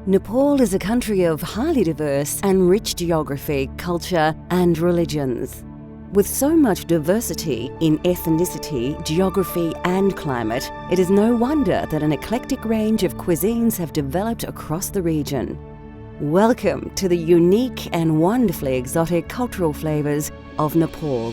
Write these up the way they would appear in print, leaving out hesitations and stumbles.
Nepal is a country of highly diverse and rich geography, culture, and religions. With so much diversity in ethnicity, geography, and climate, it is no wonder that an eclectic range of cuisines have developed across the region. Welcome to the unique and wonderfully exotic cultural flavours of Nepal.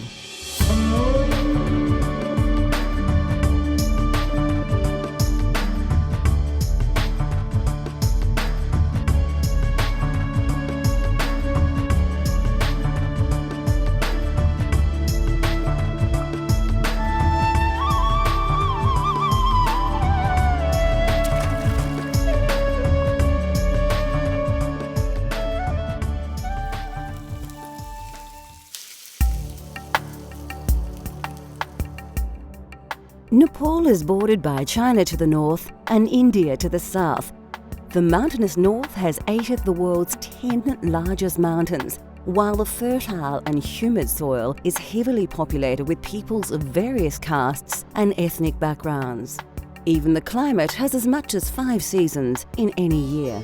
Nepal is bordered by China to the north and India to the south. The mountainous north has 8 of the world's 10 largest mountains, while the fertile and humid soil is heavily populated with peoples of various castes and ethnic backgrounds. Even the climate has as much as 5 seasons in any year.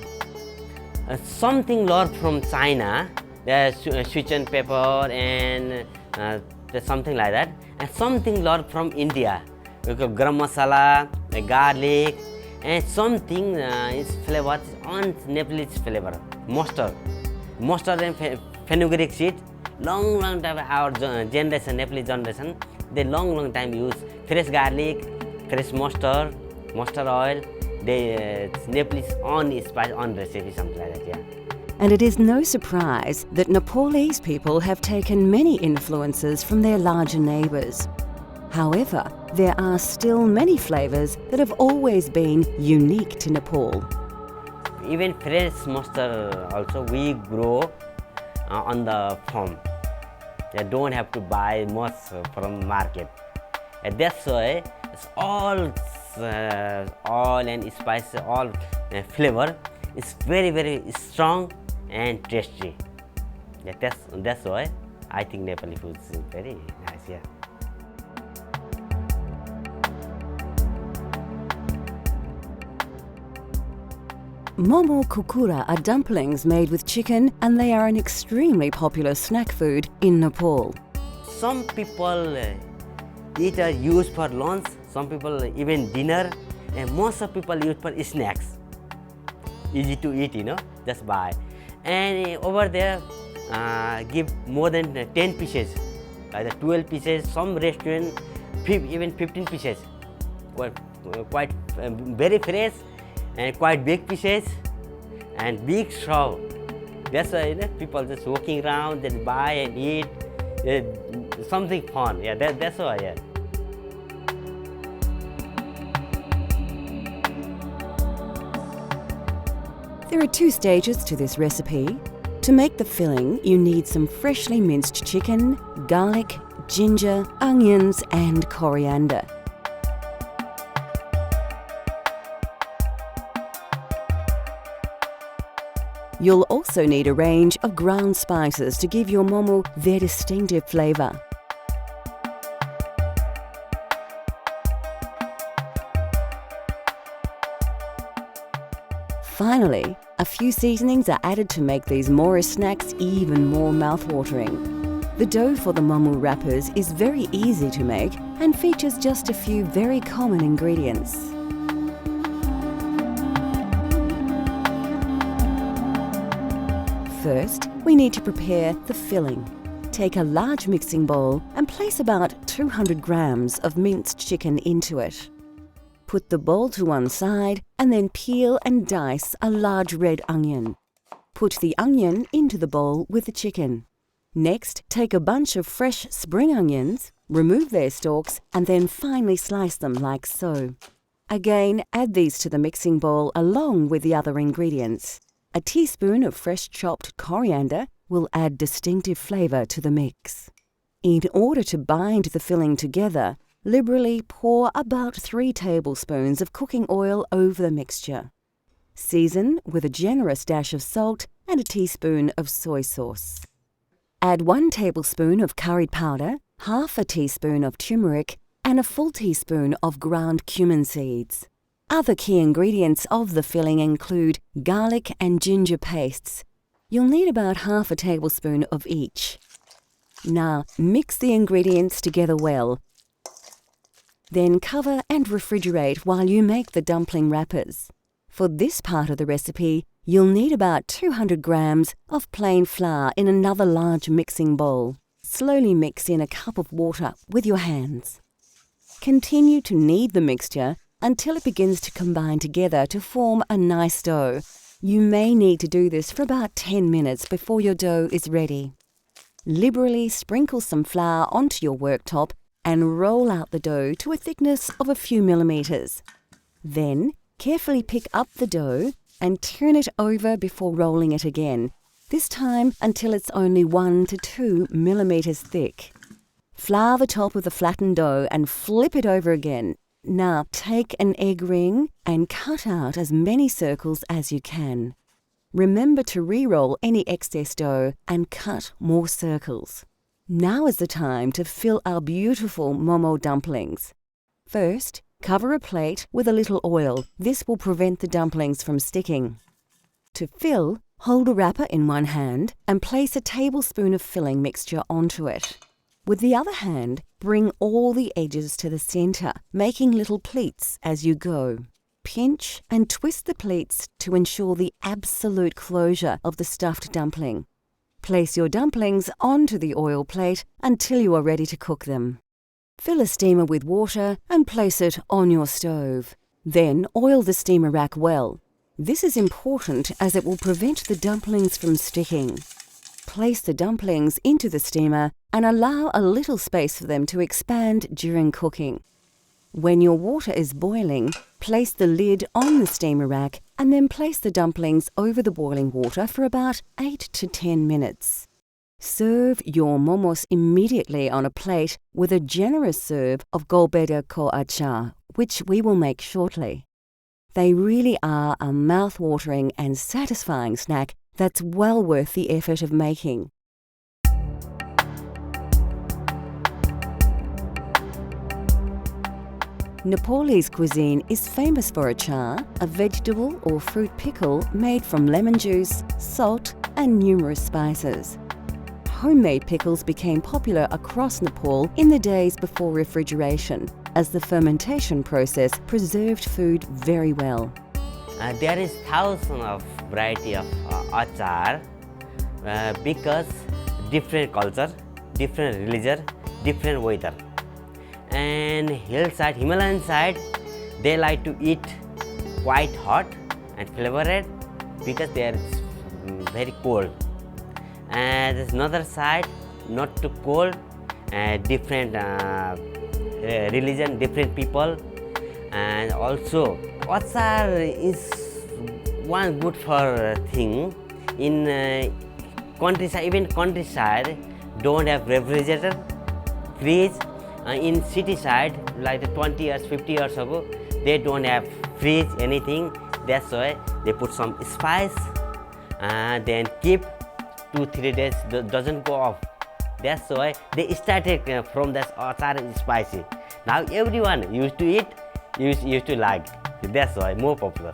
Something lot from China, there's Sichuan pepper and there's something like that, and something lot from India. We got garam masala, garlic, and something is flavored on Nepalese flavor. Mustard and fenugreek seed. Long time our generation, Nepalese generation, they long time use fresh garlic, fresh mustard oil. They Nepalese on spice on recipe, something like that. Yeah. And it is no surprise that Nepalese people have taken many influences from their larger neighbours. However, there are still many flavours that have always been unique to Nepal. Even fresh mustard also we grow on the farm. You don't have to buy much from market. And that's why it's all oil and spice, all flavor is very strong and tasty. Yeah, that's why I think Nepali food is very nice. Yeah. Momo kukura are dumplings made with chicken, and they are an extremely popular snack food in Nepal. Some people eat or use for lunch, some people even dinner, and most of people use for snacks. Easy to eat, just buy. And over there, give more than 10 pieces, either 12 pieces, some restaurant, even 15 pieces. Quite very fresh and quite big pieces and big straw. That's why people just walking around, they buy and eat. Something fun. Yeah, that's why. Yeah. There are 2 stages to this recipe. To make the filling, you need some freshly minced chicken, garlic, ginger, onions, and coriander. You'll also need a range of ground spices to give your momo their distinctive flavour. Finally, a few seasonings are added to make these Morris snacks even more mouth-watering. The dough for the momo wrappers is very easy to make and features just a few very common ingredients. First, we need to prepare the filling. Take a large mixing bowl and place about 200 grams of minced chicken into it. Put the bowl to one side and then peel and dice a large red onion. Put the onion into the bowl with the chicken. Next, take a bunch of fresh spring onions, remove their stalks, and then finely slice them like so. Again, add these to the mixing bowl along with the other ingredients. A teaspoon of fresh chopped coriander will add distinctive flavour to the mix. In order to bind the filling together, liberally pour about 3 tablespoons of cooking oil over the mixture. Season with a generous dash of salt and a teaspoon of soy sauce. Add 1 tablespoon of curry powder, half a teaspoon of turmeric, and a full teaspoon of ground cumin seeds. Other key ingredients of the filling include garlic and ginger pastes. You'll need about half a tablespoon of each. Now, mix the ingredients together well. Then cover and refrigerate while you make the dumpling wrappers. For this part of the recipe, you'll need about 200 grams of plain flour in another large mixing bowl. Slowly mix in a cup of water with your hands. Continue to knead the mixture until it begins to combine together to form a nice dough. You may need to do this for about 10 minutes before your dough is ready. Liberally sprinkle some flour onto your worktop and roll out the dough to a thickness of a few millimeters. Then, carefully pick up the dough and turn it over before rolling it again, this time until it's only 1 to 2 millimeters thick. Flour the top of the flattened dough and flip it over again. Now take an egg ring and cut out as many circles as you can. Remember to re-roll any excess dough and cut more circles. Now is the time to fill our beautiful momo dumplings. First, cover a plate with a little oil. This will prevent the dumplings from sticking. To fill, hold a wrapper in one hand and place a tablespoon of filling mixture onto it. With the other hand, bring all the edges to the center, making little pleats as you go. Pinch and twist the pleats to ensure the absolute closure of the stuffed dumpling. Place your dumplings onto the oil plate until you are ready to cook them. Fill a steamer with water and place it on your stove. Then oil the steamer rack well. This is important as it will prevent the dumplings from sticking. Place the dumplings into the steamer and allow a little space for them to expand during cooking. When your water is boiling, place the lid on the steamer rack and then place the dumplings over the boiling water for about 8 to 10 minutes. Serve your momos immediately on a plate with a generous serve of golbeda ko achar, which we will make shortly. They really are a mouth-watering and satisfying snack that's well worth the effort of making. Nepalese cuisine is famous for achar, a vegetable or fruit pickle made from lemon juice, salt, and numerous spices. Homemade pickles became popular across Nepal in the days before refrigeration, as the fermentation process preserved food very well. There is thousands of variety of achar because different culture, different religion, different weather. And hillside, Himalayan side, they like to eat quite hot and flavored because they are very cold. And there's another side, not too cold, different religion, different people. And also, achar is one good for thing. In countryside, even countryside, don't have refrigerator, fridge. In city side, like 20 years, 50 years ago, they don't have fridge, anything. That's why they put some spice and then keep 2-3 days, doesn't go off. That's why they started from that achar is spicy. Now everyone used to eat, used to like. That's why more popular.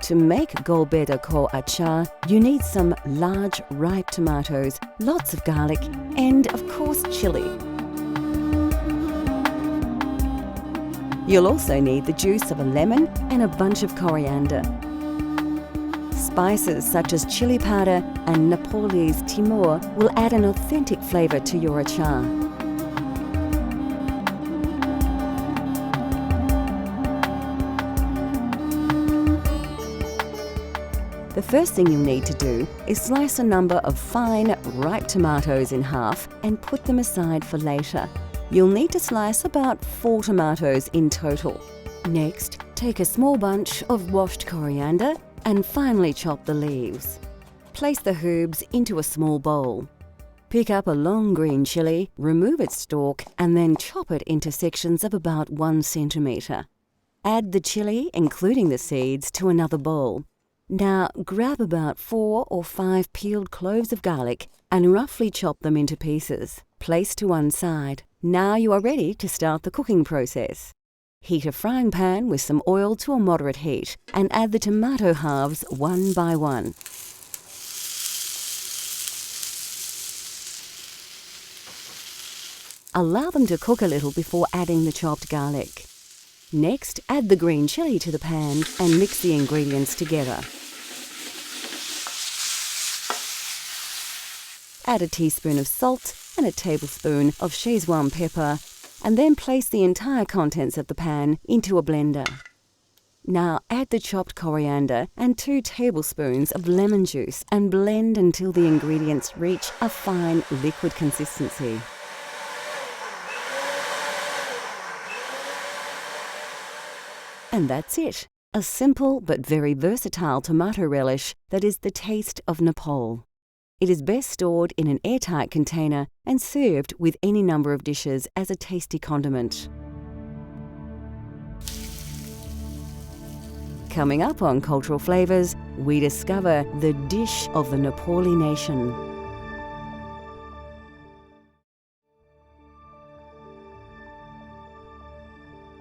To make golbeda ko achar, you need some large ripe tomatoes, lots of garlic, and of course chili. You'll also need the juice of a lemon and a bunch of coriander. Spices such as chili powder and Nepalese timur will add an authentic flavour to your achar. The first thing you'll need to do is slice a number of fine, ripe tomatoes in half and put them aside for later. You'll need to slice about 4 tomatoes in total. Next, take a small bunch of washed coriander and finely chop the leaves. Place the herbs into a small bowl. Pick up a long green chili, remove its stalk, and then chop it into sections of about 1 centimetre. Add the chili, including the seeds, to another bowl. Now grab about 4 or 5 peeled cloves of garlic and roughly chop them into pieces. Place to one side. Now you are ready to start the cooking process. Heat a frying pan with some oil to a moderate heat and add the tomato halves one by one. Allow them to cook a little before adding the chopped garlic. Next, add the green chili to the pan and mix the ingredients together. Add a teaspoon of salt and a tablespoon of Szechuan pepper, and then place the entire contents of the pan into a blender. Now add the chopped coriander and 2 tablespoons of lemon juice and blend until the ingredients reach a fine liquid consistency. And that's it, a simple but very versatile tomato relish that is the taste of Nepal. It is best stored in an airtight container and served with any number of dishes as a tasty condiment. Coming up on Cultural Flavours, we discover the dish of the Nepali nation.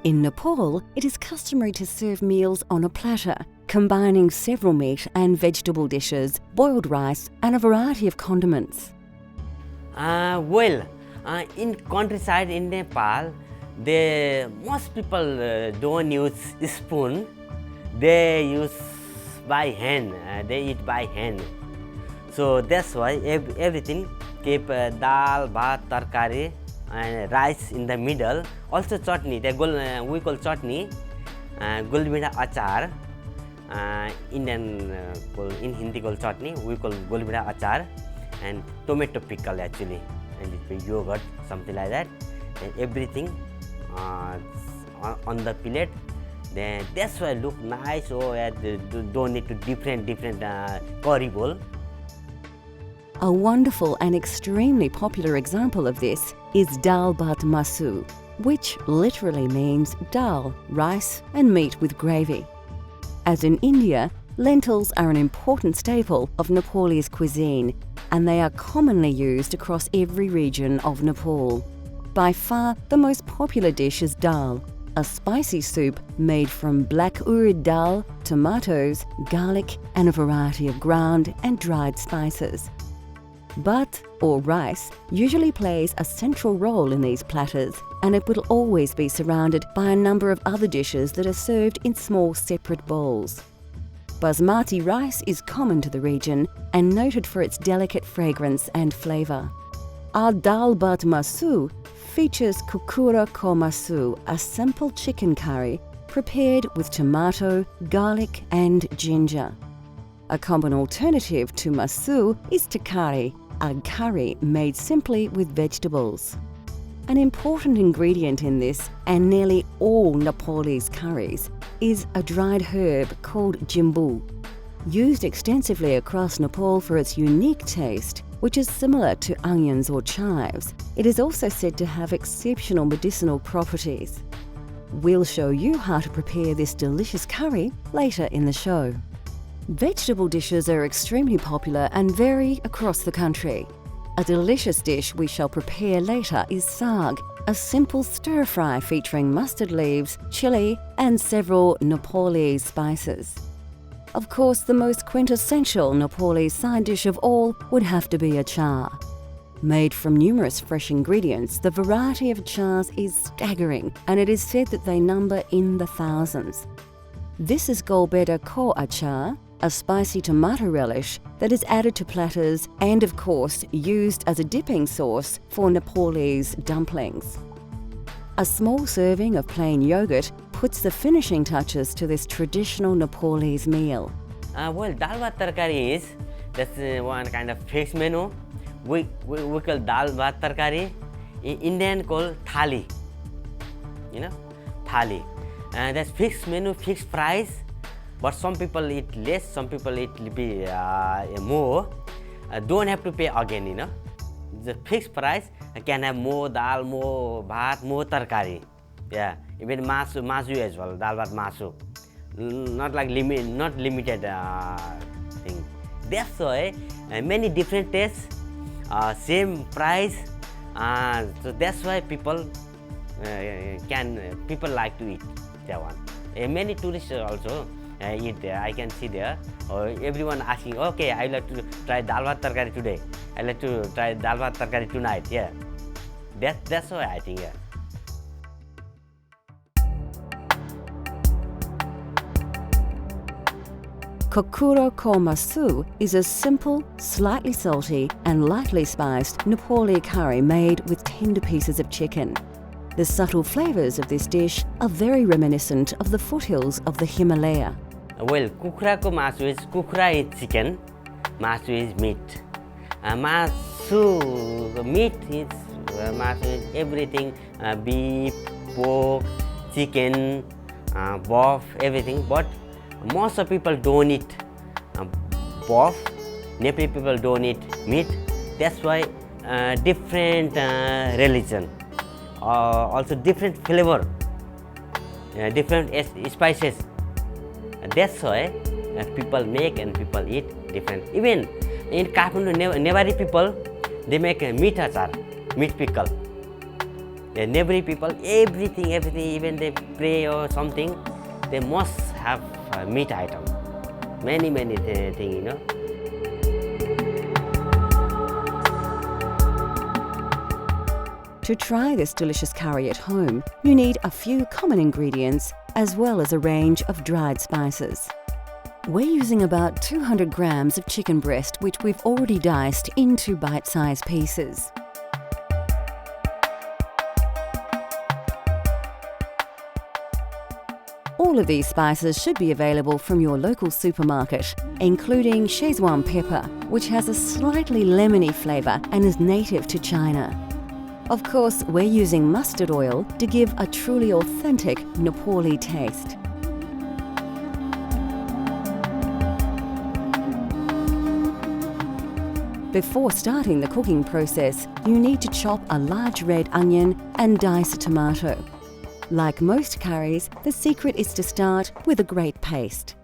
In Nepal, it is customary to serve meals on a platter, combining several meat and vegetable dishes, boiled rice, and a variety of condiments. In countryside in Nepal, most people don't use spoon. They use by hand. They eat by hand. So that's why everything keep dal, bhat, tarkari, and rice in the middle. Also chutney. We call chutney, gulbida achar. Indian in Hindi call chutney. We call gulbida achar, and tomato pickle actually, and it's yogurt, something like that. And everything on the plate. Then that's why look nice. Don't need to different curry bowl. A wonderful and extremely popular example of this is dal bhat masu, which literally means dal, rice and meat with gravy. As in India, lentils are an important staple of Nepalese cuisine, and they are commonly used across every region of Nepal. By far, the most popular dish is dal, a spicy soup made from black urad dal, tomatoes, garlic and a variety of ground and dried spices. Bhat, or rice, usually plays a central role in these platters, and it will always be surrounded by a number of other dishes that are served in small separate bowls. Basmati rice is common to the region and noted for its delicate fragrance and flavour. Our dal bhat masu features kukura ko masu, a simple chicken curry prepared with tomato, garlic and ginger. A common alternative to masu is takari, a curry made simply with vegetables. An important ingredient in this, and nearly all Nepalese curries, is a dried herb called jimbu. Used extensively across Nepal for its unique taste, which is similar to onions or chives, it is also said to have exceptional medicinal properties. We'll show you how to prepare this delicious curry later in the show. Vegetable dishes are extremely popular and vary across the country. A delicious dish we shall prepare later is saag, a simple stir-fry featuring mustard leaves, chili and several Nepalese spices. Of course, the most quintessential Nepalese side dish of all would have to be achar. Made from numerous fresh ingredients, the variety of achars is staggering, and it is said that they number in the thousands. This is Golbeda ko achar, a spicy tomato relish that is added to platters and, of course, used as a dipping sauce for Nepalese dumplings. A small serving of plain yogurt puts the finishing touches to this traditional Nepalese meal. Dal bhat tarkari is that's one kind of fixed menu. We call dal bhat tarkari. In Indian call thali. Thali. That's fixed menu, fixed price. But some people eat less, some people eat more. Don't have to pay again, The fixed price can have more dal, more bhat, more tarkari. Yeah, even masu as well, dal bhat masu. Not limited thing. That's why many different tastes, same price, So that's why people people like to eat that one. Many tourists also eat there. I can see there. Everyone asking, okay, I like to try dal bhat tarkari today. I like to try dal bhat tarkari tonight. Yeah, that's why I think. Yeah. Kokuro Komasu is a simple, slightly salty and lightly spiced Nepali curry made with tender pieces of chicken. The subtle flavours of this dish are very reminiscent of the foothills of the Himalaya. Well, kukrako masu is kukra is chicken, masu is meat. Meat is masu is everything, beef, pork, chicken, beef, everything. But most of people don't eat beef. Nepali people don't eat meat. That's why different religion, also different flavor, different spices. That's why people make and people eat different. Even in Kathmandu, Nepali people, they make meat achar, meat pickle. Nepali people, everything, even they pray or something, they must have meat item. Many things, you know. To try this delicious curry at home, you need a few common ingredients as well as a range of dried spices. We're using about 200 grams of chicken breast, which we've already diced into bite-sized pieces. All of these spices should be available from your local supermarket, including Szechuan pepper, which has a slightly lemony flavour and is native to China. Of course, we're using mustard oil to give a truly authentic Nepali taste. Before starting the cooking process, you need to chop a large red onion and dice a tomato. Like most curries, the secret is to start with a great paste.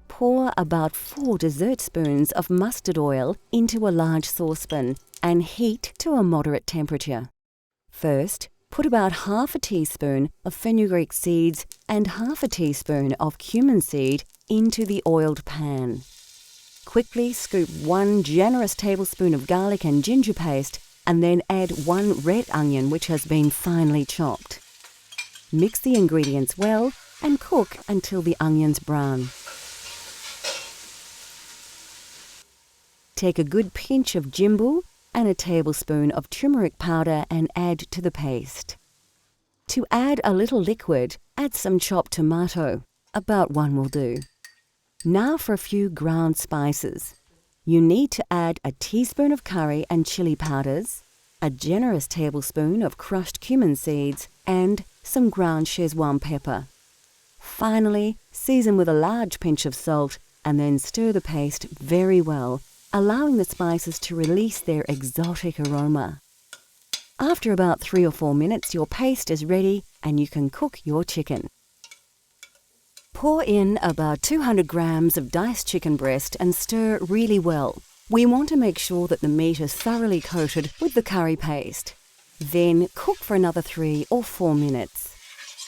Pour about 4 dessert spoons of mustard oil into a large saucepan and heat to a moderate temperature. First, put about half a teaspoon of fenugreek seeds and half a teaspoon of cumin seed into the oiled pan. Quickly scoop 1 generous tablespoon of garlic and ginger paste and then add 1 red onion which has been finely chopped. Mix the ingredients well and cook until the onions brown. Take a good pinch of jimbu and a tablespoon of turmeric powder and add to the paste. To add a little liquid, add some chopped tomato. About 1 will do. Now for a few ground spices. You need to add a teaspoon of curry and chili powders, a generous tablespoon of crushed cumin seeds, and some ground Szechuan pepper. Finally, season with a large pinch of salt and then stir the paste very well, allowing the spices to release their exotic aroma. After about 3 or 4 minutes, your paste is ready and you can cook your chicken. Pour in about 200 grams of diced chicken breast and stir really well. We want to make sure that the meat is thoroughly coated with the curry paste. Then cook for another 3 or 4 minutes.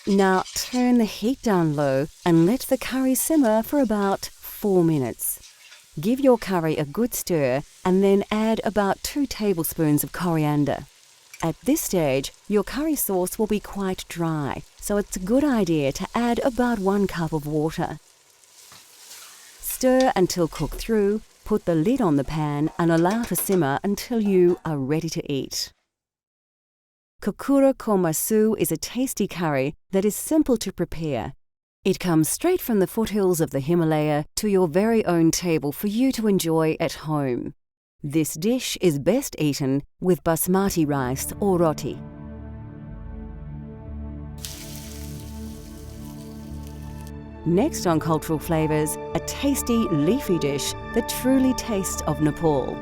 Now turn the heat down low and let the curry simmer for about 4 minutes. Give your curry a good stir and then add about 2 tablespoons of coriander. At this stage, your curry sauce will be quite dry, so it's a good idea to add about 1 cup of water. Stir until cooked through, put the lid on the pan and allow to simmer until you are ready to eat. Kokuro Komasu is a tasty curry that is simple to prepare. It comes straight from the foothills of the Himalaya to your very own table for you to enjoy at home. This dish is best eaten with basmati rice or roti. Next on Cultural Flavours, a tasty leafy dish that truly tastes of Nepal.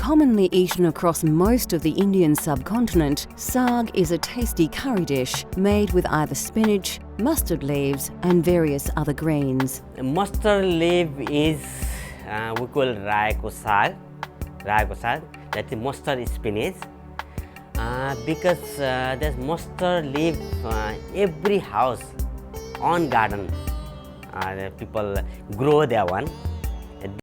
Commonly eaten across most of the Indian subcontinent, saag is a tasty curry dish made with either spinach, mustard leaves and various other greens. Mustard leaf is we call raiko saag. That is mustard spinach. Because there's mustard leaf every house on garden. The people grow that one.